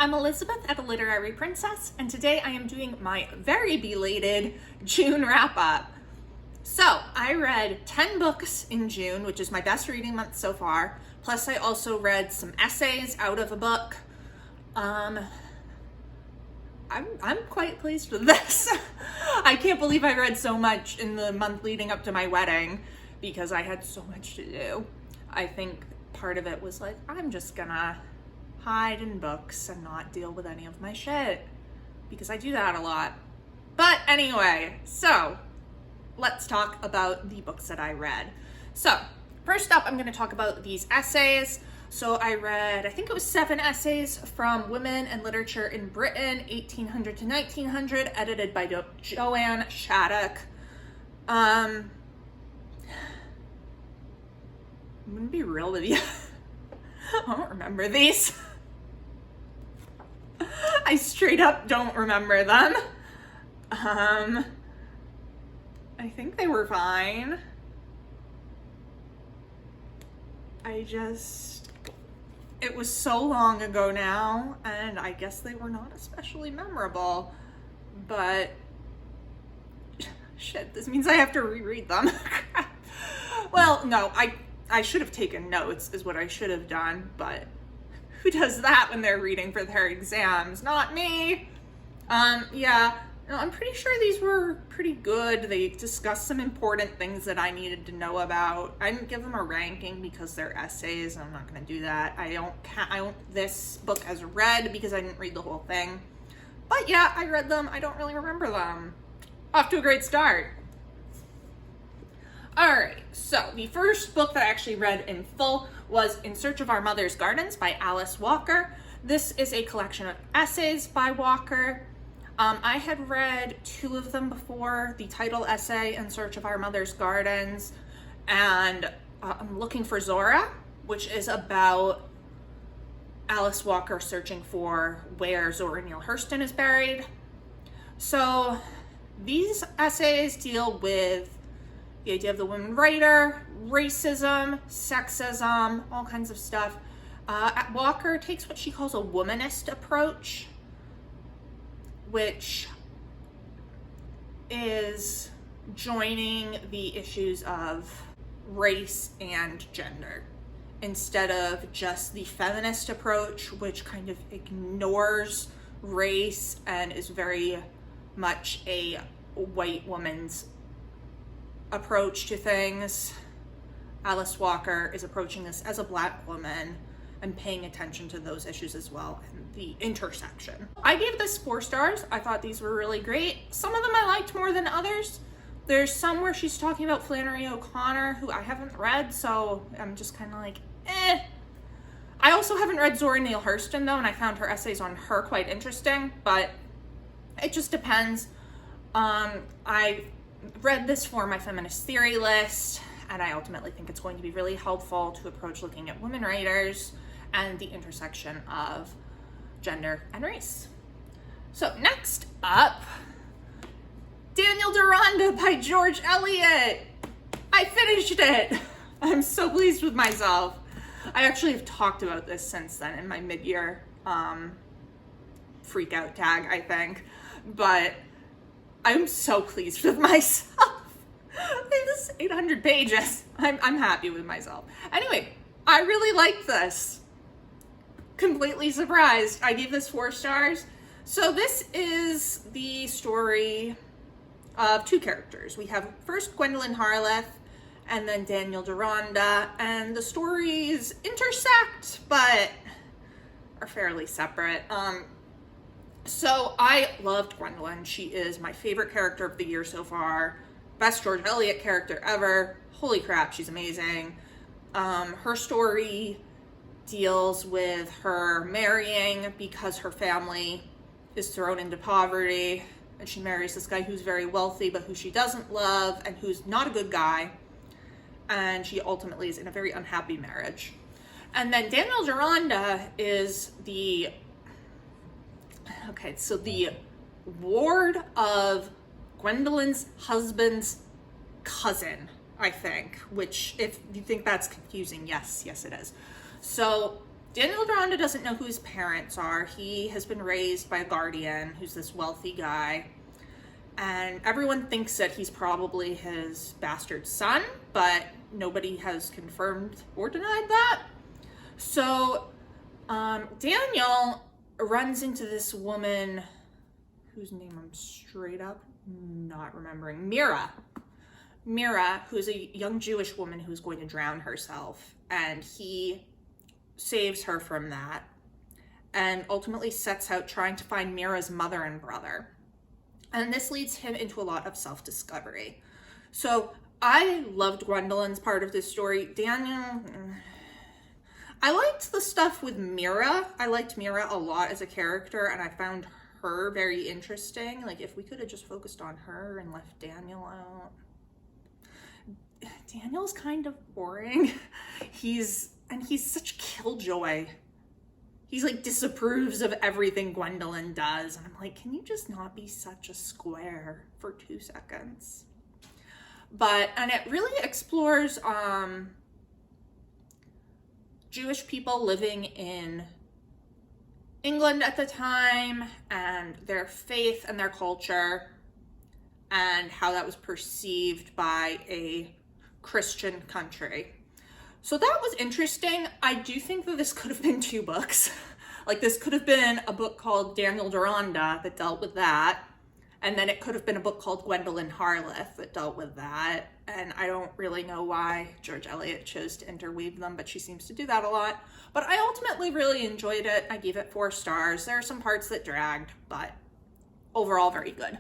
I'm Elizabeth at The Literary Princess, and today I am doing my very belated June wrap-up. So, I read 10 books in June, which is my best reading month so far, plus I also read some essays out of a book. I'm quite pleased with this. I can't believe I read so much in the month leading up to my wedding, because I had so much to do. I think part of it was like, I'm just gonna hide in books and not deal with any of my shit, because I do that a lot. But anyway, so let's talk about the books that I read. So first up, I'm going to talk about these essays. So I read, I think it was 7 essays from Women and Literature in Britain, 1800 to 1900, edited by Joanne Shattuck. I'm gonna be real with you. I don't remember these. I straight up don't remember them. I think they were fine. It was so long ago now, and I guess they were not especially memorable, but shit, this means I have to reread them. Well, no, I should have taken notes is what I should have done, but who does that when they're reading for their exams? Not me. Yeah, no, I'm pretty sure these were pretty good. They discussed some important things that I needed to know about. I didn't give them a ranking because they're essays. I'm not gonna do that. I don't this book as read because I didn't read the whole thing. But yeah, I read them. I don't really remember them. Off to a great start. Alright, so the first book that I actually read in full was In Search of Our Mother's Gardens by Alice Walker. This is a collection of essays by Walker. I had read 2 of them before, the title essay, In Search of Our Mother's Gardens, and I'm Looking for Zora, which is about Alice Walker searching for where Zora Neale Hurston is buried. So these essays deal with the idea of the women writer, racism, sexism, all kinds of stuff. Walker takes what she calls a womanist approach, which is joining the issues of race and gender instead of just the feminist approach, which kind of ignores race and is very much a white woman's approach to things. Alice Walker is approaching this as a Black woman and paying attention to those issues as well and the intersection. I gave this 4 stars. I thought these were really great. Some of them I liked more than others. There's some where she's talking about Flannery O'Connor, who I haven't read, so I'm just kind of like, eh. I also haven't read Zora Neale Hurston though, and I found her essays on her quite interesting, but it just depends. I read this for my feminist theory list, and I ultimately think it's going to be really helpful to approach looking at women writers and the intersection of gender and race. So next up, Daniel Deronda by George Eliot. I finished it. I'm so pleased with myself. I actually have talked about this since then in my mid-year freak out tag, I think, but I'm so pleased with myself. This is 800 pages. I'm happy with myself. Anyway, I really liked this. Completely surprised. I gave this 4 stars. So this is the story of 2 characters. We have first Gwendolyn Harleth and then Daniel Deronda, and the stories intersect but are fairly separate. So I loved Gwendolyn. She is my favorite character of the year so far. Best George Eliot character ever. Holy crap, she's amazing. Her story deals with her marrying because her family is thrown into poverty, and she marries this guy who's very wealthy but who she doesn't love and who's not a good guy, and she ultimately is in a very unhappy marriage. And then Daniel Deronda is the ward of Gwendolyn's husband's cousin, I think, which if you think that's confusing, yes it is. So Daniel Deronda doesn't know who his parents are. He has been raised by a guardian who's this wealthy guy. And everyone thinks that he's probably his bastard son, but nobody has confirmed or denied that. So Daniel runs into this woman whose name I'm straight up not remembering. Mira, who's a young Jewish woman who's going to drown herself. And he saves her from that and ultimately sets out trying to find Mira's mother and brother. And this leads him into a lot of self-discovery. So I loved Gwendolyn's part of this story. Daniel, I liked the stuff with Mira. I liked Mira a lot as a character, and I found her very interesting. Like, if we could have just focused on her and left Daniel out. Daniel's kind of boring. He's such a killjoy. He's like disapproves of everything Gwendolyn does. And I'm like, can you just not be such a square for 2 seconds? And it really explores Jewish people living in England at the time and their faith and their culture and how that was perceived by a Christian country. So that was interesting. I do think that this could have been 2 books. Like, this could have been a book called Daniel Deronda that dealt with that. And then it could have been a book called Gwendolyn Harleth that dealt with that. And I don't really know why George Eliot chose to interweave them, but she seems to do that a lot. But I ultimately really enjoyed it. I gave it 4 stars. There are some parts that dragged, but overall very good.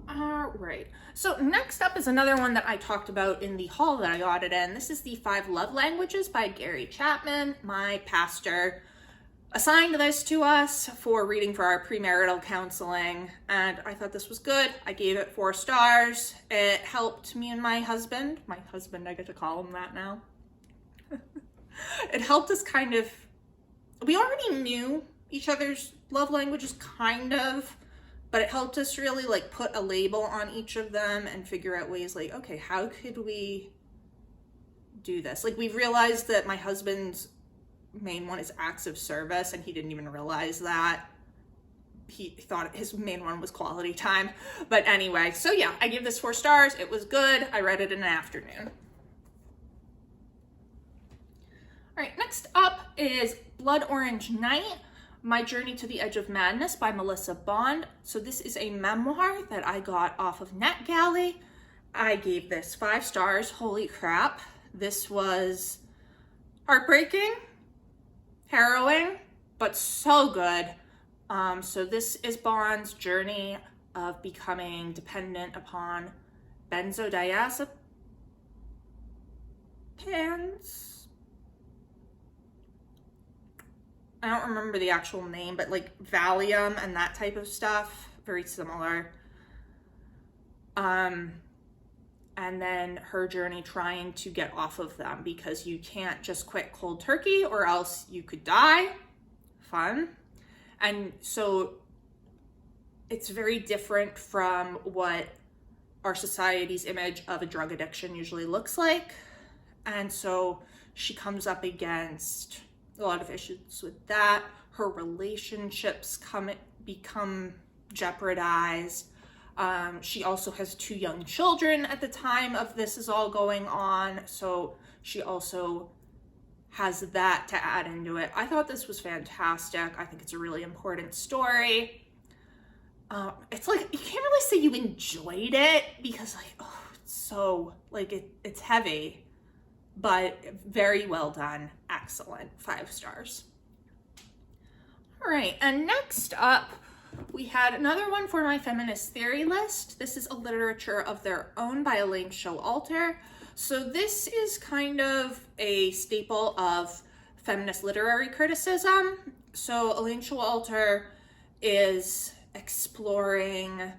All right. So next up is another one that I talked about in the haul that I got it in. This is the 5 Love Languages by Gary Chapman. My pastor assigned this to us for reading for our premarital counseling, and I thought this was good. I gave it 4 stars. It helped me and my husband, I get to call him that now. It helped us kind of, we already knew each other's love languages kind of, but it helped us really like put a label on each of them and figure out ways like, okay, how could we do this? Like, we realized that my husband's main one is acts of service, and he didn't even realize that. He thought his main one was quality time. But anyway, so yeah, I gave this 4 stars. It was good. I read it in an afternoon. All right, next up is Blood Orange Night, My Journey to the Edge of Madness by Melissa Bond. So this is a memoir that I got off of NetGalley. I gave this 5 stars. Holy crap. This was heartbreaking, harrowing, but so good. So this is Bond's journey of becoming dependent upon benzodiazepines. I don't remember the actual name, but like Valium and that type of stuff, very similar. And then her journey trying to get off of them, because you can't just quit cold turkey or else you could die. Fun. And so it's very different from what our society's image of a drug addiction usually looks like. And so she comes up against a lot of issues with that. Her relationships become jeopardized. She also has 2 young children at the time of this is all going on. So she also has that to add into it. I thought this was fantastic. I think it's a really important story. It's like, you can't really say you enjoyed it because like, oh, it's so, like, it's heavy, but very well done. Excellent. 5 stars. All right, and next up, we had another one for my feminist theory list. This is A Literature of Their Own by Elaine Showalter. So this is kind of a staple of feminist literary criticism. So Elaine Showalter is exploring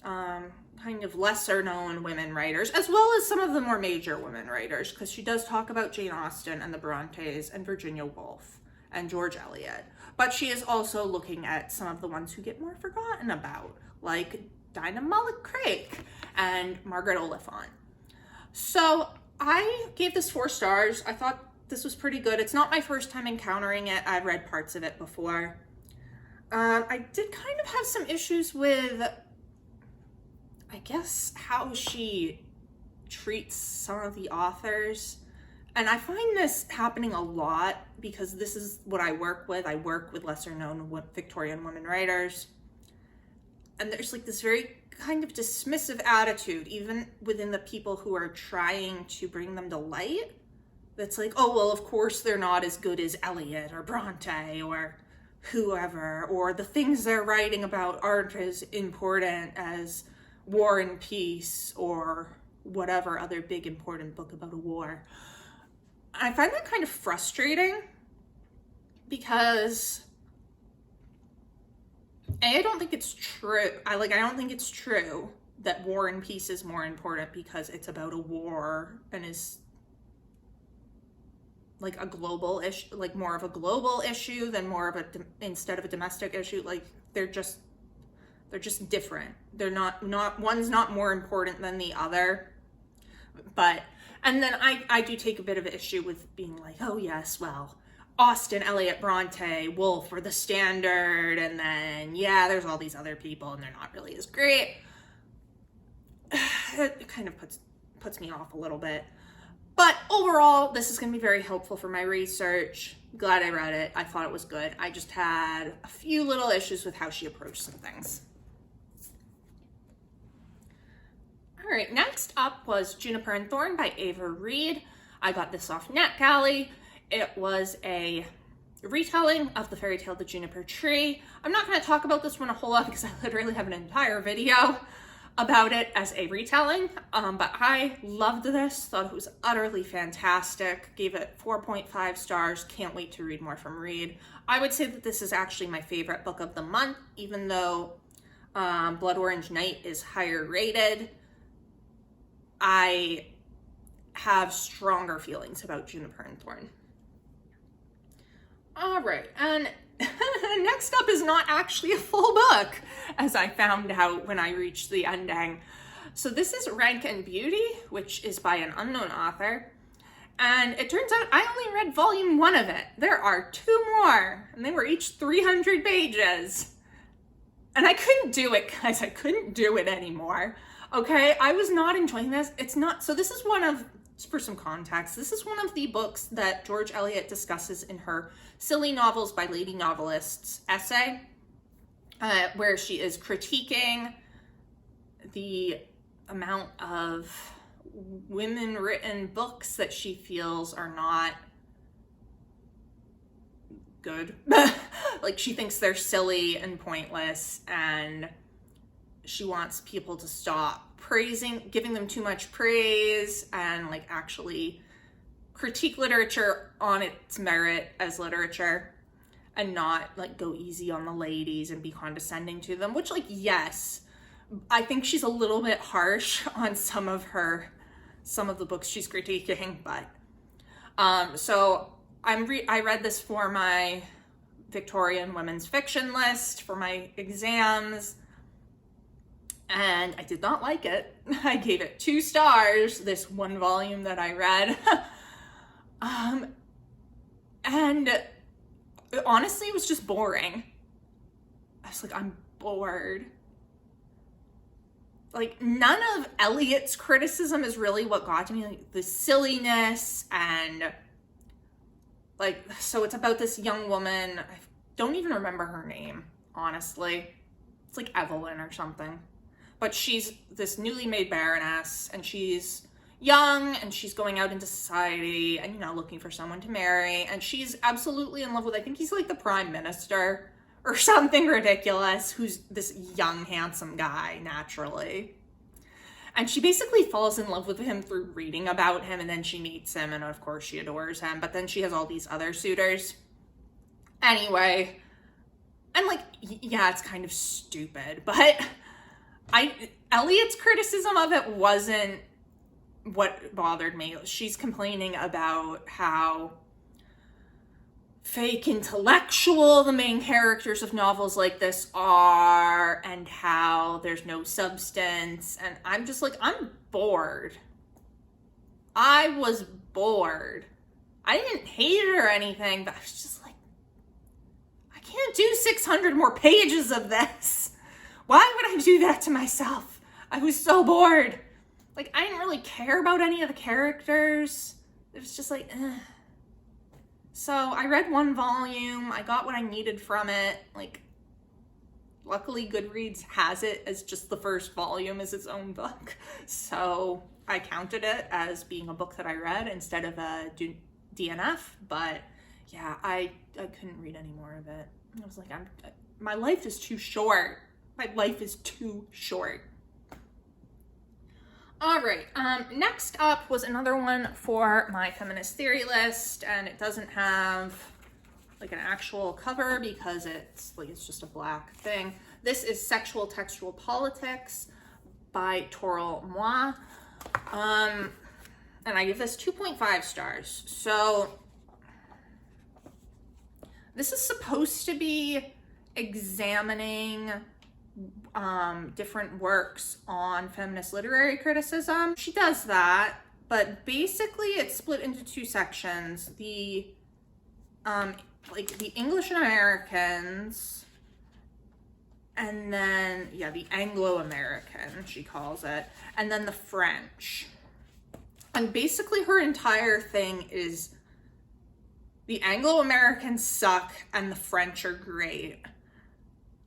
kind of lesser known women writers, as well as some of the more major women writers, because she does talk about Jane Austen and the Brontes and Virginia Woolf and George Eliot. But she is also looking at some of the ones who get more forgotten about, like Dinah Mullet Craik and Margaret Oliphant. So I gave this 4 stars. I thought this was pretty good. It's not my first time encountering it. I've read parts of it before. I did kind of have some issues with, I guess, how she treats some of the authors. And I find this happening a lot because this is what I work with. I work with lesser known Victorian women writers. And there's like this very kind of dismissive attitude, even within the people who are trying to bring them to light. That's like, oh, well, of course they're not as good as Eliot or Bronte or whoever, or the things they're writing about aren't as important as War and Peace or whatever other big important book about a war. I find that kind of frustrating because I don't think it's true. I don't think it's true that War and Peace is more important because it's about a war and is like a global issue, like more of a global issue than more of a, instead of a domestic issue. Like they're just different. They're not, one's not more important than the other. But, and then I do take a bit of an issue with being like, oh yes, well, Austen, Eliot, Bronte, Woolf were the standard, and then, yeah, there's all these other people, and they're not really as great. It kind of puts me off a little bit. But overall, this is going to be very helpful for my research. Glad I read it. I thought it was good. I just had a few little issues with how she approached some things. All right, next up was Juniper and Thorn by Ava Reid. I got this off NetGalley. It was a retelling of the fairy tale The Juniper Tree. I'm not going to talk about this one a whole lot because I literally have an entire video about it as a retelling, but I loved this, thought it was utterly fantastic, gave it 4.5 stars, can't wait to read more from Reid. I would say that this is actually my favorite book of the month, even though Blood Orange Night is higher rated. I have stronger feelings about Juniper and Thorn. All right, and next up is not actually a full book, as I found out when I reached the ending. So this is Rank and Beauty, which is by an unknown author. And it turns out I only read volume 1 of it. There are 2 more, and they were each 300 pages. And I couldn't do it, guys. I couldn't do it anymore. Okay, I was not enjoying this. It's not, so this is one of, for some context, this is one of the books that George Eliot discusses in her Silly Novels by Lady Novelists essay, where she is critiquing the amount of women-written books that she feels are not good. Like, she thinks they're silly and pointless, and she wants people to stop giving them too much praise, and like actually critique literature on its merit as literature and not like go easy on the ladies and be condescending to them, which, like, yes, I think she's a little bit harsh on some of the books she's critiquing, but so I read this for my Victorian women's fiction list for my exams, and I did not like it. I gave it 2 stars, this one volume that I read. And honestly, it was just boring. I was like, I'm bored. Like, none of Eliot's criticism is really what got to me. Like, the silliness and, like, so it's about this young woman. I don't even remember her name, honestly. It's like Evelyn or something. But she's this newly made baroness, and she's young, and she's going out into society and, you know, looking for someone to marry. And she's absolutely in love with, I think he's like the prime minister or something ridiculous, who's this young, handsome guy, naturally. And she basically falls in love with him through reading about him, and then she meets him, and of course she adores him. But then she has all these other suitors. Anyway, and like, yeah, it's kind of stupid, but Eliot's criticism of it wasn't what bothered me. She's complaining about how fake intellectual the main characters of novels like this are, and how there's no substance, and I'm just like, I'm bored. I was bored. I didn't hate it or anything, but I was just like, I can't do 600 more pages of this. Why would I do that to myself? I was so bored. Like, I didn't really care about any of the characters. It was just like, eh. So I read one volume. I got what I needed from it. Like, luckily Goodreads has it as just the first volume as its own book. So I counted it as being a book that I read instead of a DNF. But yeah, I couldn't read any more of it. I was like, my life is too short. My life is too short. All right, next up was another one for my feminist theory list, and it doesn't have like an actual cover because it's just a black thing. This is Sexual Textual Politics by Toril Moi. And I give this 2.5 stars. So this is supposed to be examining different works on feminist literary criticism. She does that, but basically it's split into two sections. The the English and Americans, and then the Anglo-American, she calls it, and then the French. And basically her entire thing is the Anglo-Americans suck and the French are great.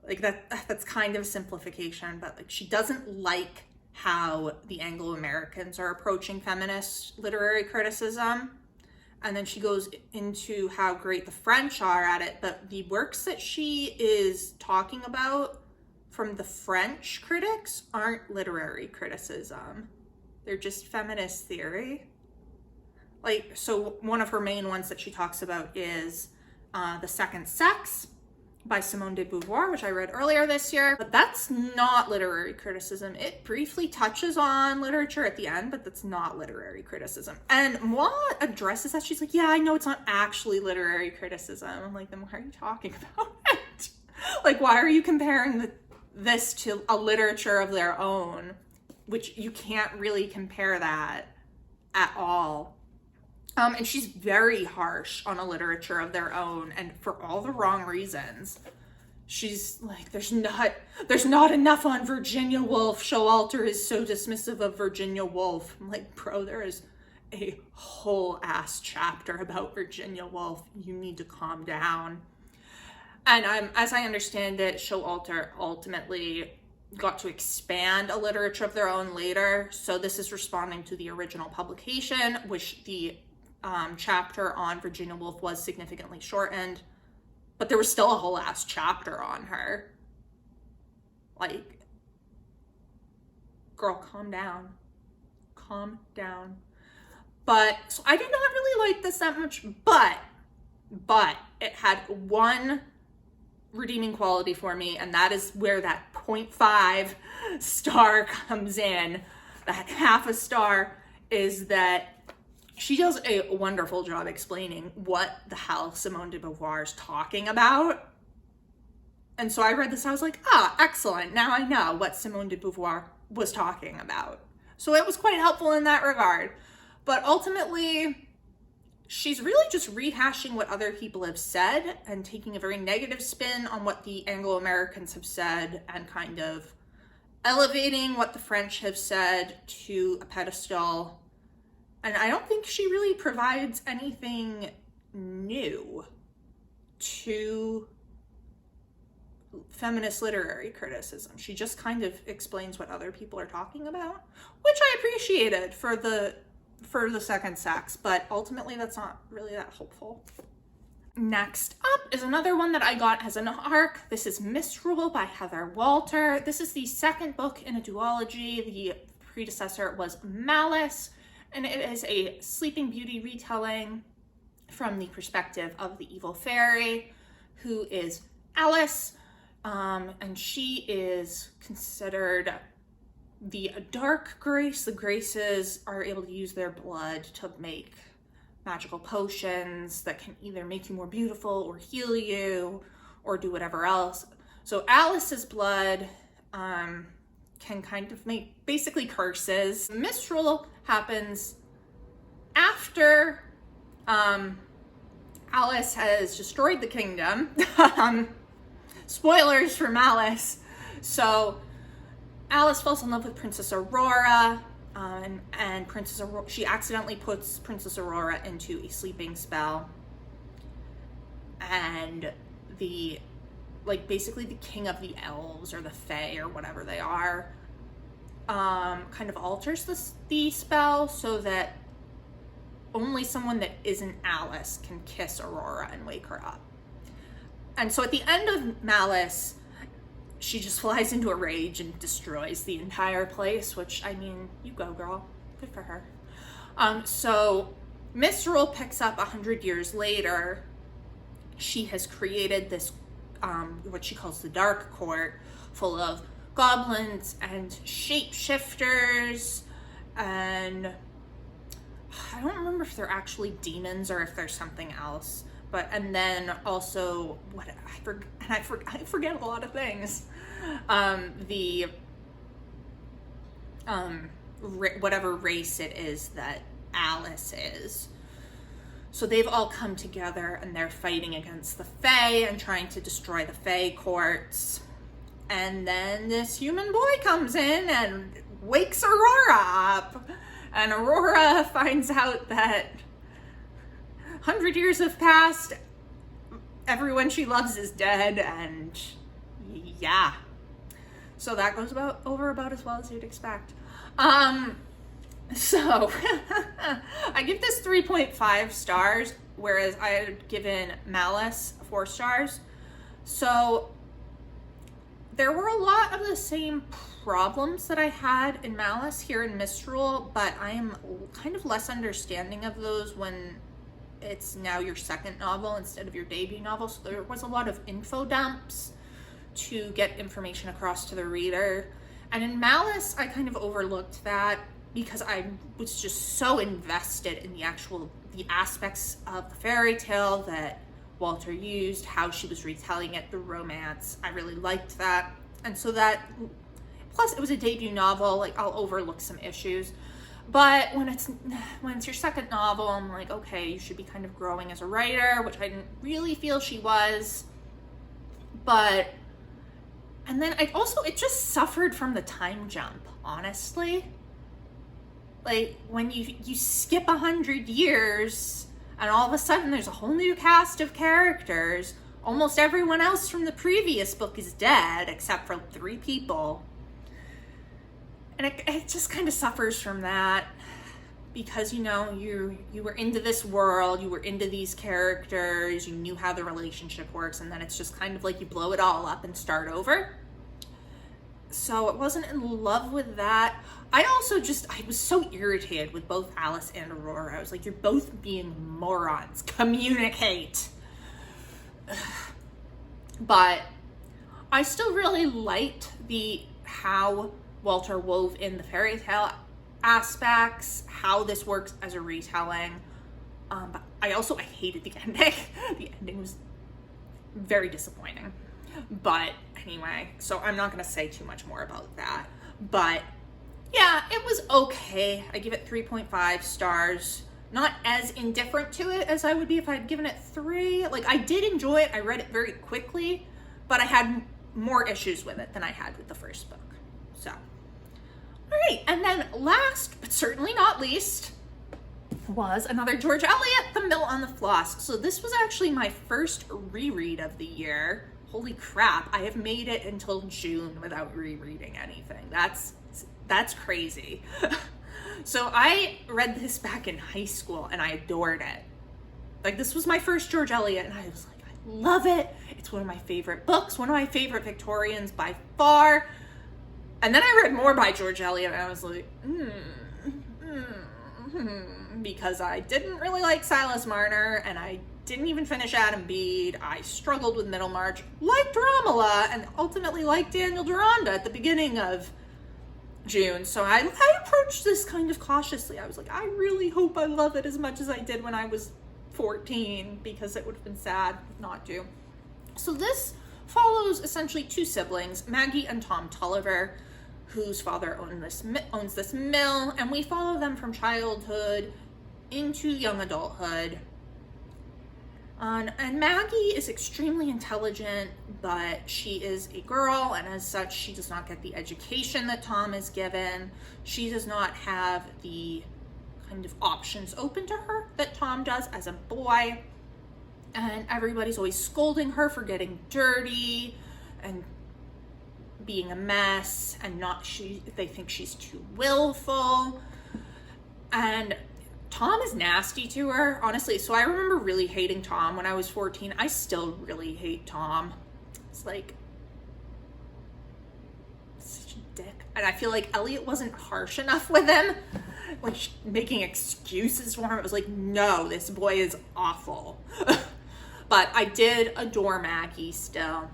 Like that's kind of a simplification, but like she doesn't like how the Anglo-Americans are approaching feminist literary criticism. And then she goes into how great the French are at it, but the works that she is talking about from the French critics aren't literary criticism. They're just feminist theory. Like, so one of her main ones that she talks about is The Second Sex by Simone de Beauvoir, which I read earlier this year, but that's not literary criticism. It briefly touches on literature at the end, but that's not literary criticism. And Moi addresses that. She's like, yeah, I know it's not actually literary criticism. I'm like, then why are you talking about it? Like, why are you comparing this to a literature of their own, which you can't really compare that at all. And she's very harsh on a literature of their own, and for all the wrong reasons. She's like, there's not enough on Virginia Woolf. Showalter is so dismissive of Virginia Woolf. I'm like, bro, there is a whole ass chapter about Virginia Woolf. You need to calm down. And as I understand it, Showalter ultimately got to expand a literature of their own later. So this is responding to the original publication, which the chapter on Virginia Woolf was significantly shortened, but there was still a whole ass chapter on her. Like, girl, calm down. Calm down. But, so I did not really like this that much, but it had one redeeming quality for me, and that is where that 0.5 star comes in. That half a star is that she does a wonderful job explaining what the hell Simone de Beauvoir is talking about. And so I read this, I was like, excellent. Now I know what Simone de Beauvoir was talking about. So it was quite helpful in that regard. But ultimately, she's really just rehashing what other people have said and taking a very negative spin on what the Anglo-Americans have said and kind of elevating what the French have said to a pedestal. And I don't think she really provides anything new to feminist literary criticism. She just kind of explains what other people are talking about, which I appreciated for the Second Sex, but ultimately that's not really that helpful. Next up is another one that I got as an ARC. This is Misrule by Heather Walter. This is the second book in a duology. The predecessor was Malice, and it is a Sleeping Beauty retelling from the perspective of the evil fairy, who is Alice, and she is considered the dark grace. The graces are able to use their blood to make magical potions that can either make you more beautiful or heal you or do whatever else. So Alice's blood can kind of make basically curses. Misrule happens after Alice has destroyed the kingdom, spoilers for Alice, so Alice falls in love with Princess Aurora, and Princess Aurora, she accidentally puts Princess Aurora into a sleeping spell, and basically the king of the elves, or the fae, or whatever they are, kind of alters the spell so that only someone that isn't Alice can kiss Aurora and wake her up. And so at the end of Malice, she just flies into a rage and destroys the entire place, which, I mean, you go, girl. Good for her. So Misrule picks up 100 years later. She has created this, what she calls the Dark Court, full of goblins and shapeshifters, and I don't remember if they're actually demons or if there's something else. And then also I forget a lot of things. Whatever race it is that Alice is. So they've all come together and they're fighting against the Fae and trying to destroy the Fae courts. And then this human boy comes in and wakes Aurora up. And Aurora finds out that 100 years have passed, everyone she loves is dead, and yeah. So that goes over about as well as you'd expect. So I give this 3.5 stars, whereas I had given Malice 4 stars. So there were a lot of the same problems that I had in Malice here in Misrule, but I am kind of less understanding of those when it's now your second novel instead of your debut novel. So there was a lot of info dumps to get information across to the reader. And in Malice, I kind of overlooked that because I was just so invested in the aspects of the fairy tale that Walter used, how she was retelling it, the romance. I really liked that. And so plus it was a debut novel, like I'll overlook some issues. But when it's your second novel, I'm like, okay, you should be kind of growing as a writer, which I didn't really feel she was. And then it just suffered from the time jump, honestly. Like when you skip 100 years and all of a sudden there's a whole new cast of characters, almost everyone else from the previous book is dead except for 3 people. And it just kind of suffers from that because, you were into this world, you were into these characters, you knew how the relationship works, and then it's just kind of like you blow it all up and start over. So I wasn't in love with that. I was so irritated with both Alice and Aurora. I was like, you're both being morons. Communicate. But I still really liked how Walter wove in the fairy tale aspects, how this works as a retelling. But I hated the ending. The ending was very disappointing. But anyway, so I'm not going to say too much more about that. But yeah, it was okay. I give it 3.5 stars. Not as indifferent to it as I would be if I had given it 3. Like, I did enjoy it. I read it very quickly, but I had more issues with it than I had with the first book. So, all right. And then last, but certainly not least, was another George Eliot, The Mill on the Floss. So this was actually my first reread of the year. Holy crap, I have made it until June without rereading anything. That's crazy. So I read this back in high school and I adored it. Like, this was my first George Eliot and I was like, I love it. It's one of my favorite books, one of my favorite Victorians by far. And then I read more by George Eliot and I was like, because I didn't really like Silas Marner and I didn't even finish Adam Bede. I struggled with Middlemarch, liked Romola, and ultimately liked Daniel Deronda at the beginning of June. So I approached this kind of cautiously. I was like, I really hope I love it as much as I did when I was 14, because it would have been sad not to. So this follows essentially 2 siblings, Maggie and Tom Tulliver, whose father owns this mill, and we follow them from childhood into young adulthood. And Maggie is extremely intelligent, but she is a girl, and as such, she does not get the education that Tom is given. She does not have the kind of options open to her that Tom does as a boy. And everybody's always scolding her for getting dirty and being a mess, and they think she's too willful. And Tom is nasty to her, honestly. So I remember really hating Tom when I was 14. I still really hate Tom. It's like, such a dick. And I feel like Elliot wasn't harsh enough with him, like making excuses for him. It was like, no, this boy is awful. But I did adore Maggie still.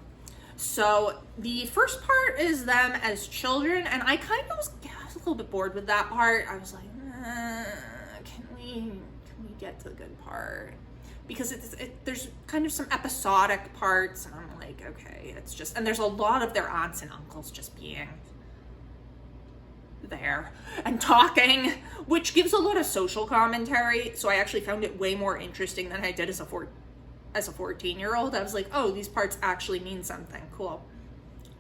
So the first part is them as children, and I kind of was a little bit bored with that part. I was like, can we get to the good part? Because there's kind of some episodic parts, and I'm like, okay, it's just, and there's a lot of their aunts and uncles just being there and talking, which gives a lot of social commentary. So I actually found it way more interesting than I did as a 14-year-old. I was like, oh, these parts actually mean something. Cool.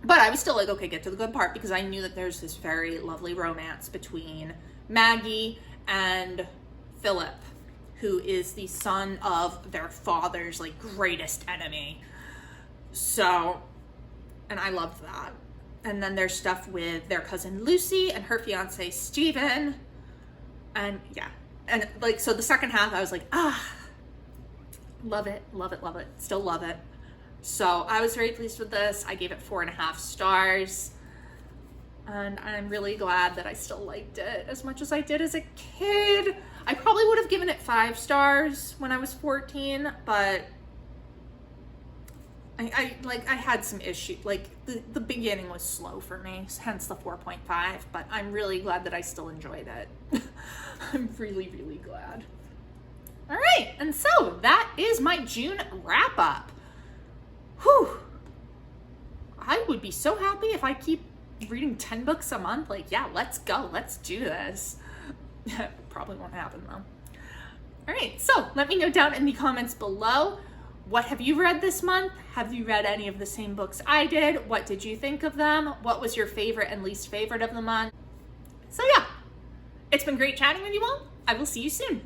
But I was still like, okay, get to the good part, because I knew that there's this very lovely romance between Maggie and Philip, who is the son of their father's like greatest enemy. So, and I loved that. And then there's stuff with their cousin Lucy and her fiance Steven. And yeah. And like, so the second half I was like, love it, love it, love it. Still love it. So I was very pleased with this. I gave it 4.5 stars. And I'm really glad that I still liked it as much as I did as a kid. I probably would have given it 5 stars when I was 14, but I had some issues. Like the beginning was slow for me, hence the 4.5, but I'm really glad that I still enjoyed it. I'm really, really glad. All right, and so that is my June wrap up. Whew. I would be so happy if I keep reading 10 books a month. Like, yeah, let's go. Let's do this. Probably won't happen though. All right, so let me know down in the comments below. What have you read this month? Have you read any of the same books I did? What did you think of them? What was your favorite and least favorite of the month? So yeah, it's been great chatting with you all. I will see you soon.